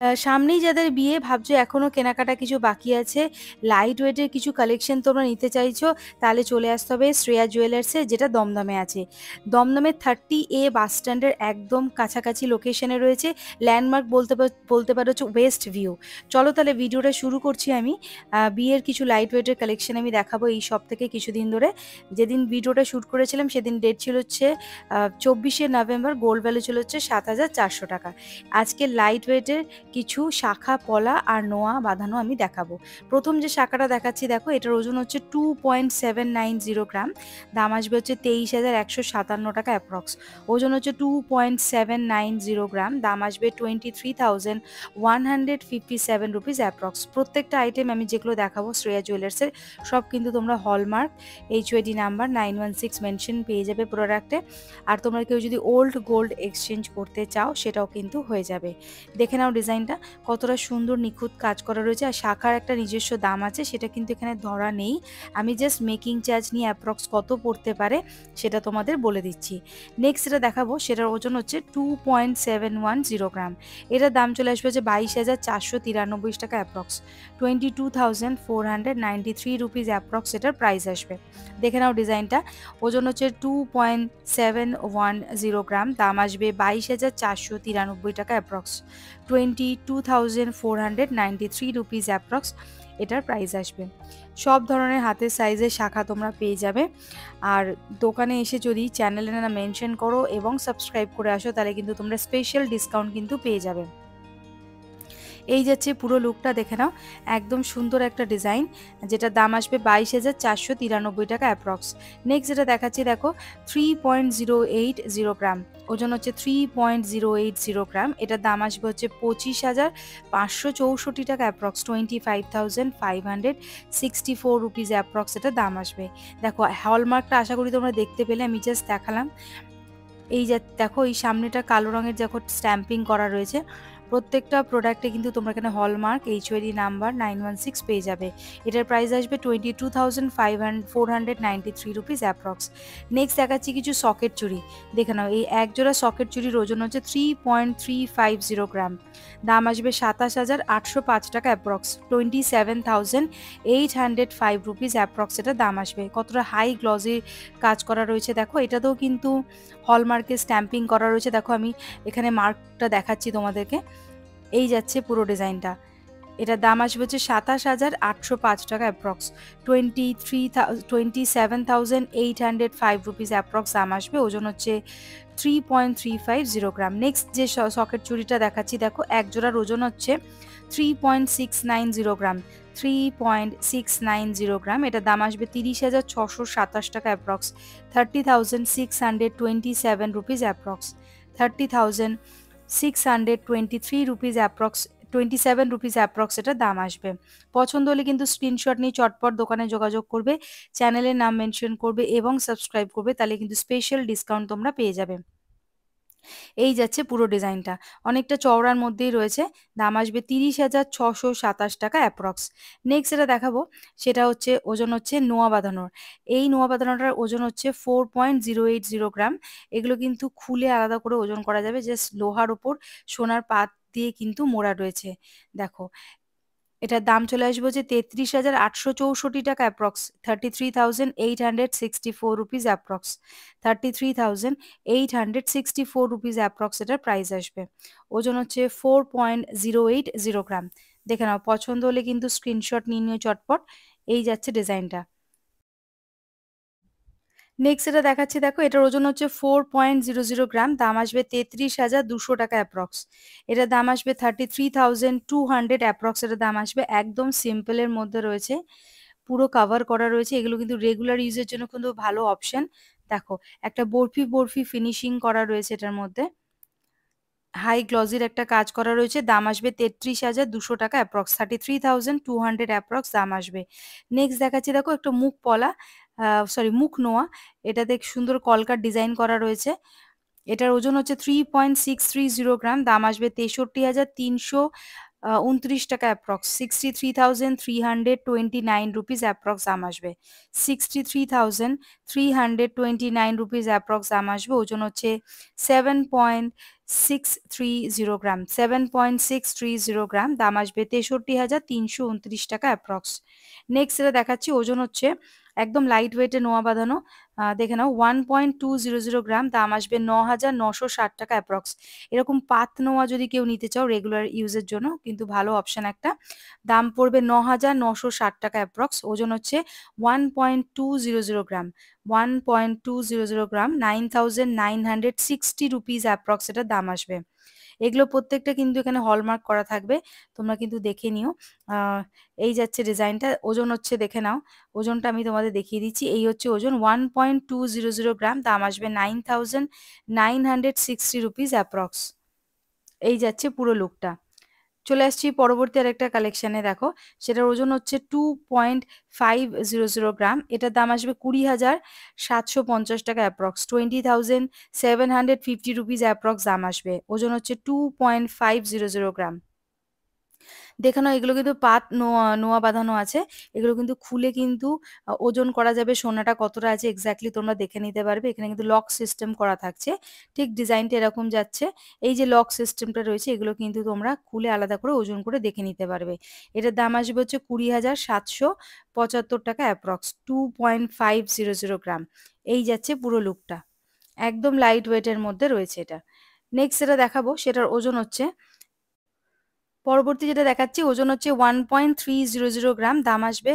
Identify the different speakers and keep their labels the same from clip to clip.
Speaker 1: সামনেই যাদের বিয়ে ভাবছো এখনো কেনাকাটা কিছু বাকি আছে, লাইট ওয়েটের কিছু কালেকশন তোমরা নিতে চাইছো, তাহলে চলে আসতে হবে শ্রেয়া জুয়েলার্সে, যেটা দমদমে আছে। দমদমের 30A বাস স্ট্যান্ডের একদম কাছাকাছি লোকেশনে রয়েছে। ল্যান্ডমার্ক বলতে পারো হচ্ছে ওয়েস্ট ভিউ। চলো তাহলে ভিডিওটা শুরু করছি আমি। বিয়ের কিছু লাইট ওয়েটের কালেকশন আমি দেখাবো এই সব থেকে কিছুদিন ধরে। যেদিন ভিডিওটা শ্যুট করেছিলাম সেদিন ডেট ছিল হচ্ছে 24শে নভেম্বর, গোল্ড ভ্যালু ছিল হচ্ছে 7,400 টাকা। আজকে লাইট ওয়েটের কিছু শাখা পলা আর নোয়া বাঁধানো আমি দেখাবো। প্রথম যে শাখাটা দেখাচ্ছি দেখো, এটার ওজন হচ্ছে 2.790 গ্রাম, দাম আসবে হচ্ছে 23,157 টাকা অ্যাপ্রক্স। ওজন হচ্ছে 2.790 গ্রাম, দাম আসবে 23,157 রুপিস অ্যাপ্রক্স। প্রত্যেকটা আইটেম আমি যেগুলো দেখাবো শ্রেয়া জুয়েলার্সের, সব কিন্তু তোমরা হলমার্ক HUID নাম্বার 916 মেনশন পেয়ে যাবে প্রোডাক্টে। আর তোমরা কেউ যদি ওল্ড গোল্ড এক্সচেঞ্জ করতে চাও সেটাও কিন্তু হয়ে যাবে। দেখে নাও ডিজাইনটা কতটা সুন্দর নিখুঁত কাজ করা রয়েছে। আর শাখার একটা নিজস্ব দাম আছে, সেটা কিন্তু এখানে ধরা নেই। আমি জাস্ট মেকিং চার্জ নিয়ে অ্যাপ্রক্স কত পড়তে পারে সেটা তোমাদের বলে দিচ্ছি। নেক্সট যেটা দেখাবো সেটার ওজন হচ্ছে 2.710 গ্রাম। এটার দাম চলে আসবে যে 22,493 টাকা অ্যাপ্রক্স, 22,493 রুপিস অ্যাপ্রক্স এটার প্রাইস আসবে। দেখে নাও ডিজাইনটা, ওজন হচ্ছে 2.710 গ্রাম, দাম আসবে 22,493 টাকা অ্যাপ্রক্স, 22,493 অ্যাপ্রক্স এটার প্রাইস আসবে। সব ধরনের হাতের সাইজের শাখা তোমরা পেয়ে যাবে। আর দোকানে এসে যদি চ্যানেলে না মেনশন করো এবং সাবস্ক্রাইব করে আসো, তাহলে কিন্তু তোমরা স্পেশাল ডিসকাউন্ট কিন্তু পেয়ে যাবে। এই যাচ্ছে পুরো লুকটা, দেখে নাও একদম সুন্দর একটা ডিজাইন, যেটা দাম আসবে 22,493 টাকা অ্যাপ্রক্স। নেক্সট যেটা দেখাচ্ছি দেখো, 3.080 গ্রাম, ওজন হচ্ছে 3.080 গ্রাম, এটার দাম আসবে হচ্ছে 25,564 টাকা অ্যাপ্রক্স, 25,564 রুপিস অ্যাপ্রক্স এটা দাম আসবে। দেখো হলমার্কটা আশা করি তোমরা দেখতে পেলে, আমি জাস্ট দেখালাম। এই যে দেখো এই সামনেটা কালো রঙের যখন স্ট্যাম্পিং করা রয়েছে, প্রত্যেকটা প্রোডাক্টে কিন্তু তোমরা এখানে হলমার্ক HUID নাম্বার 916 পেয়ে যাবে। এটার প্রাইস আসবে 22,493 রুপিস অ্যাপ্রক্স। নেক্সট দেখাচ্ছি কিছু সকেট চুড়ি, দেখে নাও এই এক জোড়া সকেট চুড়ির ওজন হচ্ছে 3.350 গ্রাম, দাম আসবে 27,805 টাকা অ্যাপ্রক্স, 27,805 রুপিস অ্যাপ্রক্স এটা দাম আসবে। কতটা হাই গ্লসি কাজ করা রয়েছে দেখো, এটাতেও কিন্তু হলমার্কের স্ট্যাম্পিং করা রয়েছে। দেখো আমি এখানে মার্কটা দেখাচ্ছি তোমাদেরকে, এই যাচ্ছে পুরো ডিজাইনটা। এটার দাম আসবে হচ্ছে 27,805 টাকা অ্যাপ্রক্স, 27,805 অ্যাপ্রক্স দাম আসবে। ওজন হচ্ছে 3.350 গ্রাম। নেক্সট যে সকেট চুড়িটা দেখাচ্ছি দেখো, এক জোড়ার ওজন হচ্ছে 3.690 গ্রাম, 3.690 গ্রাম, এটার দাম আসবে 30,627 টাকা approx, 30,627 rupees approx, 30,623 rupees approx, 27 rupees approx এটার দাম আসবে। পছন্দ হলে কিন্তু স্ক্রিনশট নিয়ে চটপট দোকানে যোগাযোগ করবে, চ্যানেলের নাম মেনশন করবে এবং সাবস্ক্রাইব করবে, তাহলে কিন্তু স্পেশাল ডিসকাউন্ট তোমরা পেয়ে যাবে। এই যাচ্ছে পুরো ডিজাইনটা, অনেকটা চওড়ার মধ্যেই রয়েছে, দাম আসবে 30,627 টাকা অ্যাপ্রক্স। নেক্সট যেটা দেখাবো সেটা হচ্ছে ওজন হচ্ছে নোয়া বাঁধানোর। এই নোয়া বাঁধানোটার ওজন হচ্ছে 4.080 গ্রাম। এগুলো কিন্তু খুলে আলাদা করে ওজন করা যাবে, জাস্ট লোহার ওপর সোনার পাত দিয়ে কিন্তু মোড়া রয়েছে। দেখো এটার দাম চলে আসবে হচ্ছে 33,864 টাকা approx, 33,864 rupees approx, 33,864 rupees approx এটার প্রাইস আসবে। ওজন হচ্ছে 4.080 গ্রাম। দেখে নাও, পছন্দ হলে কিন্তু স্ক্রিনশট নিয়ে নিও চটপট। এই যাচ্ছে ডিজাইনটা। নেক্সট এটা দেখাচ্ছি দেখো, এটার ওজন হচ্ছে 4.00 গ্রাম, দাম আসবে 33,200 টাকা অ্যাপ্রক্স। এটার দাম আসবে 33,200 অ্যাপ্রক্স এটার দাম আসবে। একদম সিম্পলের মধ্যে রয়েছে, পুরো কাভার করা রয়েছে। এগুলো কিন্তু রেগুলার ইউজের জন্য কিন্তু ভালো অপশন। দেখো একটা বরফি বরফি ফিনিশিং করা রয়েছে এটার মধ্যে, হাই গ্লজির একটা কাজ করা রয়েছে, দাম আসবে 33,200 টাকা অ্যাপ্রক্স, 33,200 অ্যাপ্রক্স দাম আসবে। নেক্সট দেখাচ্ছি দেখো একটা মুখ পলা, সরি মুখ নোয়া, এটা দেখ সুন্দর কলকার ডিজাইন করা রয়েছে। এটার ওজন হচ্ছে 3.630 গ্রাম, দাম আসবে 63,329 টাকা অ্যাপ্রক্স, 63,329 রুপিস অ্যাপ্রক্স দাম আসবে, 63,329 রুপিস অ্যাপ্রক্স দাম আসবে। ওজন হচ্ছে 7.630 গ্রাম, 7.630 গ্রাম, দাম আসবে 63,329 টাকা অ্যাপ্রক্স। নেক্সট যেটা দেখাচ্ছি ওজন হচ্ছে একদম লাইট ওয়েটে নোয়া বাঁধানো, দেখে নাও 1.200 গ্রাম, দাম আসবে 9,960 টাকা অ্যাপ্রক্স। এরকম পাত নোয়া যদি কেউ নিতে চাও রেগুলার ইউজের জন্য কিন্তু ভালো অপশন একটা, দাম পড়বে 9,960 টাকা অ্যাপ্রক্স। ওজন হচ্ছে 1.200 গ্রাম, 1.200 গ্রাম, 9,960 রুপিস অ্যাপ্রক্স এটার দাম আসবে। এগুলো প্রত্যেকটা কিন্তু এখানে হলমার্ক করা থাকবে, তোমরা কিন্তু দেখে নিও। আহ, এই যাচ্ছে ডিজাইনটা, ওজন হচ্ছে দেখে নাও, ওজনটা আমি তোমাদের দেখিয়ে দিচ্ছি। এই হচ্ছে ওজন 1.200 গ্রাম, দাম আসবে 9,960 রুপিস অ্যাপ্রক্স। এই যাচ্ছে পুরো লুকটা। চলে আসছি পরবর্তী আরেকটা কালেকশনে, দেখো সেটার ওজন হচ্ছে 2.500 গ্রাম, এটার দাম আসবে 20,750 টাকা অ্যাপ্রক্স, 20,750 রুপিস অ্যাপ্রক্স দাম আসবে। ওজন হচ্ছে 2.500 গ্রাম। দেখে নাও এগুলো কিন্তু পাত নোয়া নোয়া বাঁধানো আছে, এগুলো কিন্তু খুলে কিন্তু ওজন করা যাবে, সোনাটা কতটা আছে এক্স্যাক্টলি তোমরা দেখে নিতে পারবে। এখানে কিন্তু লক সিস্টেম করা থাকছে, ঠিক ডিজাইনটা এরকম যাচ্ছে। এই যে লক সিস্টেমটা রয়েছে এগুলো কিন্তু তোমরা খুলে আলাদা করে ওজন করে দেখে নিতে পারবে। এটার দাম আসবে হচ্ছে 20,775 টাকা অ্যাপ্রক্স, 2.500 গ্রাম। এই যাচ্ছে পুরো লুকটা, একদম লাইট ওয়েটের মধ্যে রয়েছে এটা। নেক্সট যেটা দেখাবো সেটার ওজন হচ্ছে, পরবর্তী যেটা দেখাচ্ছি ওজন হচ্ছে 1.300 গ্রাম, দাম আসবে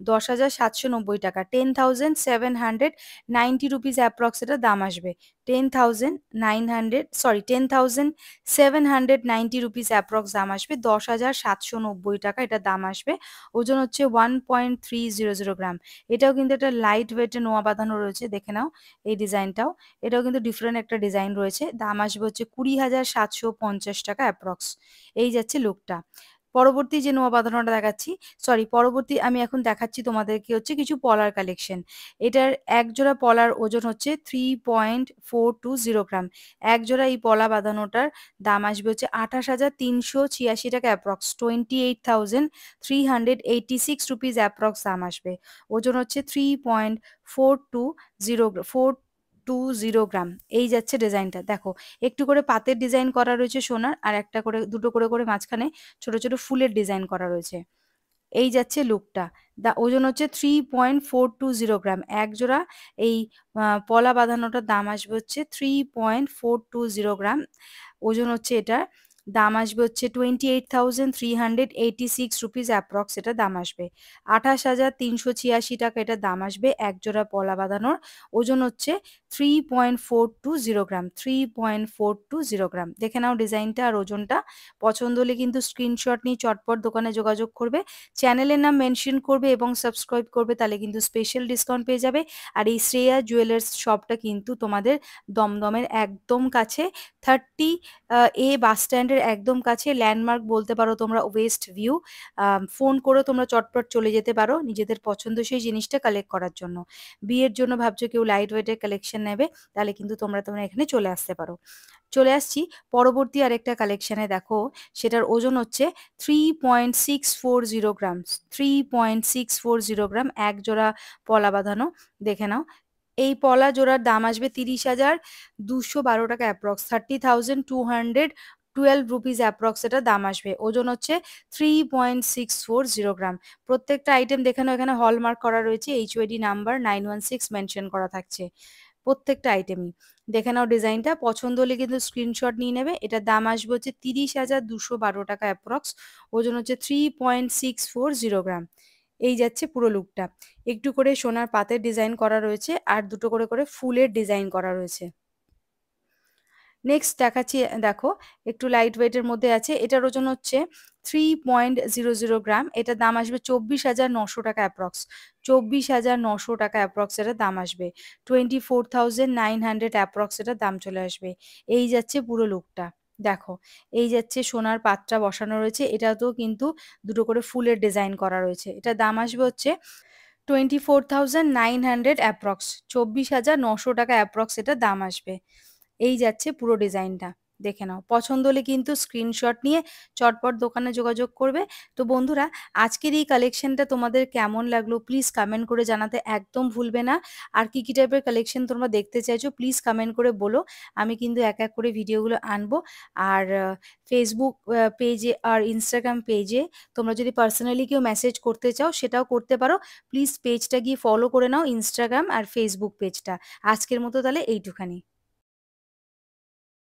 Speaker 1: 10,790 টাকা, 10,790 রুপিস অ্যাপ্রক্স এটার দাম আসবে। 10,790 রুপিস অ্যাপ্রক্স দাম আসবে, 10,790 টাকা এটা দাম আসবে। ওজন হচ্ছে 1.300 গ্রাম। এটাও কিন্তু একটা লাইট ওয়েটে নোয়া বাঁধানো রয়েছে, দেখে নাও এই ডিজাইনটাও, এটাও কিন্তু ডিফারেন্ট একটা ডিজাইন রয়েছে, দাম আসবে হচ্ছে 20,750 টাকা অ্যাপ্রক্স। এই যাচ্ছে লুকটা। পরবর্তী যে নোয়া বাঁধানোটা দেখাচ্ছি, সরি পরবর্তী আমি এখন দেখাচ্ছি তোমাদেরকে হচ্ছে কিছু পলার কালেকশন। এটার এক জোড়া পলার ওজন হচ্ছে 3.420 গ্রাম, এক জোড়া এই পলা বাঁধানোটার দাম আসবে হচ্ছে 28,386 টাকা অ্যাপ্রক্স, 28,386 রুপিস অ্যাপ্রক্স দাম আসবে। ওজন হচ্ছে 3.420 গ্রাম। এই যাচ্ছে ডিজাইনটা, দেখো একটু করে পাতের ডিজাইন করা রয়েছে সোনার, আর একটা করে দুটো করে করে মাঝখানে ছোট ছোট ফুলের ডিজাইন করা রয়েছে। এই যাচ্ছে লুকটা, ওজন হচ্ছে 3.420 গ্রাম, এক জোড়া এই পলা বাঁধানোটার দাম আসবে হচ্ছে 3.420 গ্রাম। ওজন হচ্ছে এটা, দাম আসবে হচ্ছে 28,386 রুপিস অ্যাপ্রক্স এটা দাম আসবে। 28,386 টাকা এটা দাম আসবে এক জোড়া পলা বাঁধানোর। ওজন হচ্ছে 3.420 গ্রাম, 3.420 গ্রাম। দেখে নাও ডিজাইনটা আর ওজনটা, পছন্দ হলে কিন্তু স্ক্রিনশট নিয়ে চটপট দোকানে যোগাযোগ করবে, চ্যানেলের নাম মেনশন করবে এবং সাবস্ক্রাইব করবে, তাহলে কিন্তু স্পেশাল ডিসকাউন্ট পেয়ে যাবে। আর এই শ্রেয়া জুয়েলার্স শপটা কিন্তু তোমাদের দমদমের একদম কাছে, 30 এ বাস স্ট্যান্ডের একদম কাছে, ল্যান্ডমার্ক বলতে পারো তোমরা ওয়েস্ট ভিউ। ফোন করে তোমরা চটপট চলে যেতে পারো নিজেদের পছন্দসই জিনিসটা কালেক্ট করার জন্য। বিয়ের জন্য ভাবছো কেউ লাইট ওয়েটের কালেকশন নেবে, তাহলে কিন্তু তোমরা তোমরা এখানে চলে আসতে পারো। চলে আসছি পরবর্তী আরেকটা কালেকশনে, দেখো সেটার ওজন হচ্ছে 3.640 গ্রাম, 3.640 গ্রাম, এক জোড়া পলা বাঁধানো। দেখে নাও এই পলা জোড়ার দাম আসবে 30,212 টাকা অ্যাপ্রক্স, 30,212 রুপিস অ্যাপ্রক্স এটা দাম আসবে। ওজন হচ্ছে 3.640 গ্রাম। প্রত্যেকটা আইটেম দেখে নাও এখানে হলমার্ক করা রয়েছে, HUID নাম্বার 916 মেনশন করা থাকছে প্রত্যেকটা আইটেমই। দেখে নাও ডিজাইনটা, পছন্দ হলে কিন্তু স্ক্রিনশট নিয়ে নেবে। এটার দাম আসবে হচ্ছে 30,212 টাকা অ্যাপ্রক্স। ওজন হচ্ছে 3.640 গ্রাম। এই যাচ্ছে পুরো লুকটা, একটু করে সোনার পাতের ডিজাইন করা রয়েছে আর দুটো করে করে ফুলের ডিজাইন করা রয়েছে। নেক্সট দেখাচ্ছি, দেখো একটু লাইট ওয়েটের মধ্যে আছে, এটার ওজন হচ্ছে 3.00 গ্রাম, এটার দাম আসবে 24,900 টাকা অ্যাপ্রক্স, 24,900 টাকা অ্যাপ্রক্স এটার দাম আসবে, 24,900 অ্যাপ্রক্স এটার দাম চলে আসবে। এই যাচ্ছে পুরো লুকটা, দেখো এই যাচ্ছে সোনার পাত্রা বসানো রয়েছে, এটাতেও কিন্তু দুটো করে ফুলের ডিজাইন করা রয়েছে। এটার দাম আসবে হচ্ছে 24,900 অ্যাপ্রক্স, 24,900 টাকা অ্যাপ্রক্স এটা দাম আসবে। এই যাচ্ছে পুরো ডিজাইনটা। দেখে নাও, পছন্দ হলে কিন্তু স্ক্রিনশট নিয়ে চটপট দোকানে যোগাযোগ করবে। তো বন্ধুরা, আজকের এই কালেকশনটা তোমাদের কেমন লাগলো প্লিজ কমেন্ট করে জানাতে একদম ভুলবে না। আর কি কি টাইপের কালেকশন তোমরা দেখতে চাইছো প্লিজ কমেন্ট করে বলো, আমি কিন্তু এক এক করে ভিডিওগুলো আনবো। আর ফেসবুক পেজে আর ইনস্টাগ্রাম পেজে তোমরা যদি পার্সোনালি কেউ মেসেজ করতে চাও সেটাও করতে পারো। প্লিজ পেজটা গিয়ে ফলো করে নাও, ইনস্টাগ্রাম আর ফেসবুক পেজটা। আজকের মতো তাহলে এইটুখানি।